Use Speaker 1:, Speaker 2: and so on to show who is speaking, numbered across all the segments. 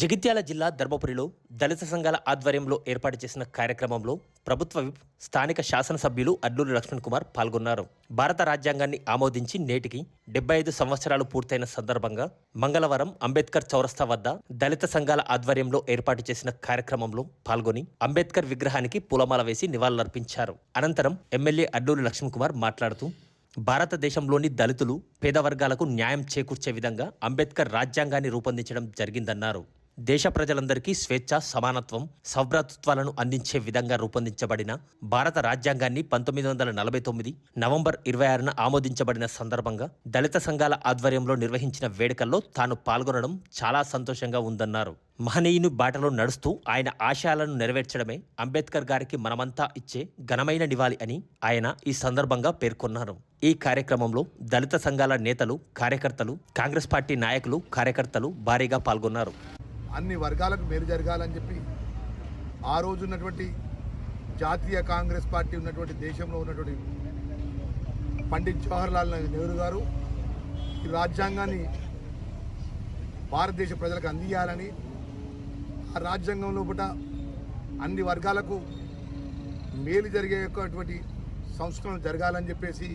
Speaker 1: జగిత్యాల జిల్లా ధర్మపురిలో దళిత సంఘాల ఆధ్వర్యంలో ఏర్పాటు చేసిన కార్యక్రమంలో ప్రభుత్వ విప్ స్థానిక శాసనసభ్యులు అడ్లూరి లక్ష్మణ్ కుమార్ పాల్గొన్నారు. భారత రాజ్యాంగాన్ని ఆమోదించి నేటికి 75 సంవత్సరాలు పూర్తయిన సందర్భంగా మంగళవారం అంబేద్కర్ చౌరస్తా వద్ద దళిత సంఘాల ఆధ్వర్యంలో ఏర్పాటు చేసిన కార్యక్రమంలో పాల్గొని అంబేద్కర్ విగ్రహానికి పూలమాల వేసి నివాళులర్పించారు. అనంతరం ఎమ్మెల్యే అడ్లూరి లక్ష్మణ్ కుమార్ మాట్లాడుతూ భారతదేశంలోని దళితులు పేద వర్గాలకు న్యాయం చేకూర్చే విధంగా అంబేద్కర్ రాజ్యాంగాన్ని రూపొందించడం జరిగిందన్నారు. దేశ ప్రజలందరికీ స్వేచ్ఛ, సమానత్వం, సౌభ్రాతృత్వాలను అందించే విధంగా రూపొందించబడిన భారత రాజ్యాంగాన్ని 1949 నవంబర్ 26న ఆమోదించబడిన సందర్భంగా దళిత సంఘాల ఆధ్వర్యంలో నిర్వహించిన వేడుకల్లో తాను పాల్గొనడం చాలా సంతోషంగా ఉందన్నారు. మహనీయుని బాటలో నడుస్తూ ఆయన ఆశయాలను నెరవేర్చడమే అంబేద్కర్ గారికి మనమంతా ఇచ్చే ఘనమైన నివాళి అని ఆయన ఈ సందర్భంగా పేర్కొన్నారు. ఈ కార్యక్రమంలో దళిత సంఘాల నేతలు, కార్యకర్తలు, కాంగ్రెస్ పార్టీ నాయకులు, కార్యకర్తలు భారీగా పాల్గొన్నారు.
Speaker 2: అన్ని వర్గాలకు మేలు జరగాలని చెప్పి ఆ రోజు ఉన్నటువంటి జాతీయ కాంగ్రెస్ పార్టీ ఉన్నటువంటి దేశంలో ఉన్నటువంటి పండిత్ జవహర్లాల్ నెహ్రూ గారు ఈ రాజ్యాంగాన్ని భారతదేశ ప్రజలకు అందియాలని, ఆ రాజ్యాంగం లోపల అన్ని వర్గాలకు మేలు జరిగేటువంటి సంస్కరణ జరగాలని చెప్పేసి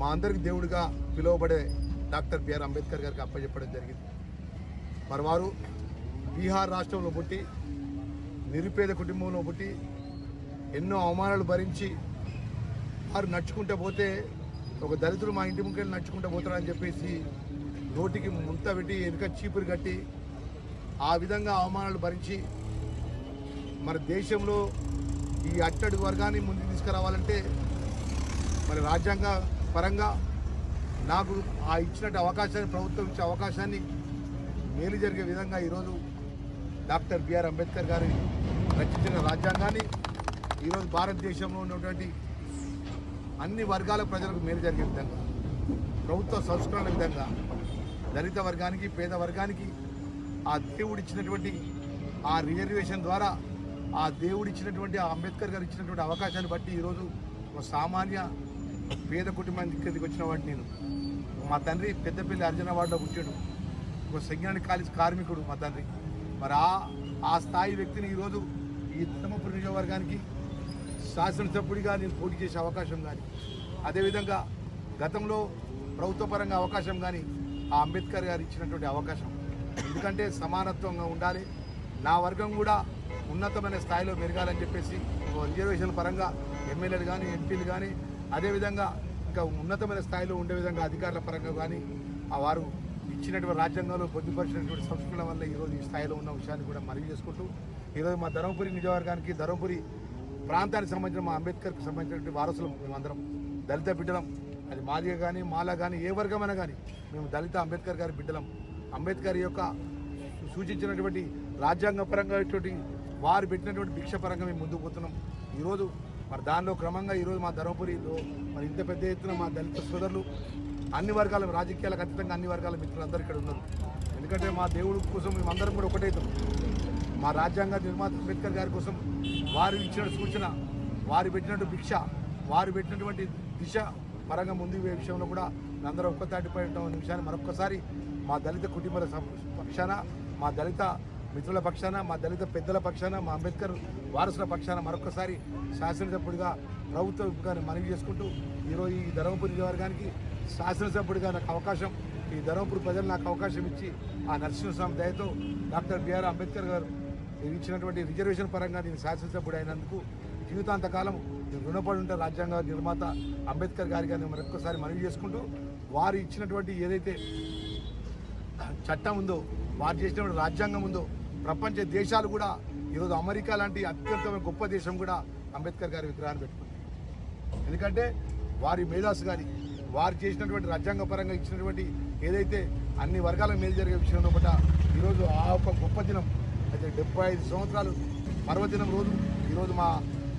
Speaker 2: మా అందరికి దేవుడిగా పిలువబడే డాక్టర్ బిఆర్ అంబేద్కర్ గారికి అప్పచెప్పడం జరిగింది. మరి వారు బీహార్ రాష్ట్రంలో పుట్టి నిరుపేద కుటుంబంలో పుట్టి ఎన్నో అవమానాలు భరించి వారు నడుచుకుంటూ పోతే ఒక దళితుడు మా ఇంటి ముంకెళ్ళి నడుచుకుంటూ పోతారని చెప్పేసి నోటికి ముంత పెట్టి వెనుక చీపురు కట్టి ఆ విధంగా అవమానాలు భరించి మరి దేశంలో ఈ అట్టడుగు వర్గాన్ని ముందుకు తీసుకురావాలంటే మరి రాజ్యాంగ పరంగా నాకు ఆ ఇచ్చినట్టు అవకాశాన్ని, ప్రభుత్వం ఇచ్చే అవకాశాన్ని మేలు జరిగే విధంగా ఈరోజు డాక్టర్ బిఆర్ అంబేద్కర్ గారు రచించిన రాజ్యాంగాన్ని ఈరోజు భారతదేశంలో ఉన్నటువంటి అన్ని వర్గాల ప్రజలకు మేలు జరిగే విధంగా, ప్రభుత్వ సంస్కరణ విధంగా దళిత వర్గానికి, పేద వర్గానికి ఆ దేవుడిచ్చినటువంటి ఆ రిజర్వేషన్ ద్వారా ఆ దేవుడిచ్చినటువంటి ఆ అంబేద్కర్ గారు ఇచ్చినటువంటి అవకాశాన్ని బట్టి ఈరోజు ఒక సామాన్య పేద కుటుంబానికి ఇక్కడికి వచ్చిన వాడిని నేను. మా తండ్రి పెద్దపల్లి అర్జునవాడలో పుట్టాడు, ఒక సంజ్ఞానిక కాలేజ్ కార్మికుడు మా తండ్రి. మరి ఆ స్థాయి వ్యక్తిని ఈరోజు ఈ ధర్మపురి నియోజకవర్గానికి శాసనసభ్యుడిగా నేను పోటీ చేసే అవకాశం కానీ, అదేవిధంగా గతంలో ప్రభుత్వపరంగా అవకాశం కానీ ఆ అంబేద్కర్ గారు ఇచ్చినటువంటి అవకాశం. ఎందుకంటే సమానత్వంగా ఉండాలి, నా వర్గం కూడా ఉన్నతమైన స్థాయిలో మెరగాలని చెప్పేసి రిజర్వేషన్ పరంగా ఎమ్మెల్యేలు కానీ, ఎంపీలు కానీ, అదేవిధంగా ఇంకా ఉన్నతమైన స్థాయిలో ఉండే విధంగా అధికారుల పరంగా కానీ ఆ వారు ఇచ్చినటువంటి రాజ్యాంగంలో పొందుపరిచినటువంటి సంస్కృతుల వల్ల ఈరోజు ఈ స్థాయిలో ఉన్న విషయాన్ని కూడా మనవి చేసుకుంటూ ఈరోజు మా ధర్మపురి నియోజకవర్గానికి, ధర్మపురి ప్రాంతానికి సంబంధించిన మా అంబేద్కర్కి సంబంధించినటువంటి వారసులం మేమందరం, దళిత బిడ్డలం. అది మాదిగా కానీ, మాలా కానీ, ఏ వర్గమైనా కానీ మేము దళిత అంబేద్కర్ గారి బిడ్డలం. అంబేద్కర్ యొక్క సూచించినటువంటి రాజ్యాంగ పరంగా వారు పెట్టినటువంటి భిక్ష పరంగా మేము ముందుకు పోతున్నాం. ఈరోజు మరి దానిలో క్రమంగా ఈరోజు మా ధర్మపురిలో మరి ఇంత పెద్ద ఎత్తున మా దళిత సోదరులు, అన్ని వర్గాల, రాజకీయాలకు అతీతంగా అన్ని వర్గాల మిత్రులందరూ ఇక్కడ ఉన్నారు. ఎందుకంటే మా దేవుడి కోసం మేమందరం కూడా ఒకటైతాం. మా రాజ్యాంగ నిర్మాత అంబేద్కర్ గారి కోసం వారు ఇచ్చిన సూచన, వారు పెట్టినట్టు భిక్ష, వారు పెట్టినటువంటి దిశ పరంగా ముందుకు పోయే విషయంలో కూడా అందరూ ఒక్కతాటిపై ఉంటాం విషయాన్ని మరొక్కసారి మా దళిత కుటుంబాల పక్షాన, మా దళిత మిత్రుల పక్షాన, మా దళిత పెద్దల పక్షాన, మా అంబేద్కర్ వారసుల పక్షాన మరొకసారి శాసనసభ్యుడిగా ప్రభుత్వాన్ని మనవి చేసుకుంటూ ఈరోజు ఈ ధర్మపురి నియోజకవర్గానికి శాసనసభ్యుడిగా నాకు అవకాశం, ఈ ధర్మపురి ప్రజలు నాకు అవకాశం ఇచ్చి ఆ నరసింహస్వామి దయతో డాక్టర్ బిఆర్ అంబేద్కర్ గారు ఇచ్చినటువంటి రిజర్వేషన్ పరంగా నేను శాసనసభ్యుడు అయినందుకు జీవితాంతకాలం నేను రుణపడి ఉంటే రాజ్యాంగ నిర్మాత అంబేద్కర్ గారి గారిని మరొకసారి మనవి చేసుకుంటూ వారు ఇచ్చినటువంటి ఏదైతే చట్టం ఉందో, వారు చేసినటువంటి రాజ్యాంగం ఉందో, ప్రపంచ దేశాలు కూడా ఈరోజు అమెరికా లాంటి అత్యంత గొప్ప దేశం కూడా అంబేద్కర్ గారి విగ్రహాన్ని పెట్టుకుంది. ఎందుకంటే వారి మేధాసు గారి వారు చేసినటువంటి రాజ్యాంగ పరంగా ఇచ్చినటువంటి ఏదైతే అన్ని వర్గాలకు మేలు జరిగే విషయంలో బట్ట ఈరోజు ఆ ఒక గొప్ప దినం అయితే 75 సంవత్సరాలు పర్వదినం రోజు ఈరోజు మా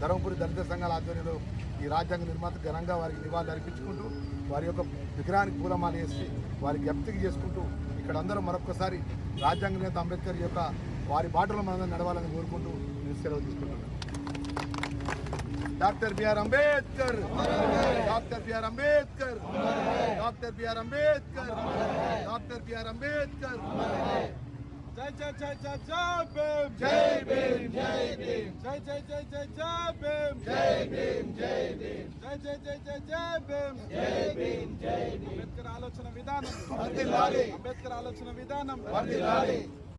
Speaker 2: ధర్మపురి దళిత సంఘాల ఆధ్వర్యంలో ఈ రాజ్యాంగ నిర్మాత ఘనంగా వారికి నివాళులు అర్పించుకుంటూ వారి యొక్క విగ్రహానికి పూలమాల వేసి వారికి జ్ఞప్తికి చేసుకుంటూ ఇక్కడ అందరూ మరొకసారి రాజ్యాంగ నేత అంబేద్కర్ యొక్క వారి బాటలో మనందరం నడవాలని కోరుకుంటూ నేను సెలవు తీసుకుంటున్నాను. Doctor BR Ambedkar, doctor BR Ambedkar, doctor BR Ambedkar, doctor BR Ambedkar.
Speaker 3: జై జై జై జై జై భీమ్
Speaker 2: జై భీమ్ జై భీమ్
Speaker 3: జై జై జై జై జై భీమ్
Speaker 2: జై భీమ్ జై భీమ్
Speaker 3: జై జై జై జై జై భీమ్
Speaker 2: జై భీమ్ జై భీమ్
Speaker 3: అంబేద్కర్ ఆలోచన విధానం
Speaker 2: వర్ధిల్లాలి
Speaker 3: అంబేద్కర్ ఆలోచన విధానం
Speaker 2: వర్ధిల్లాలి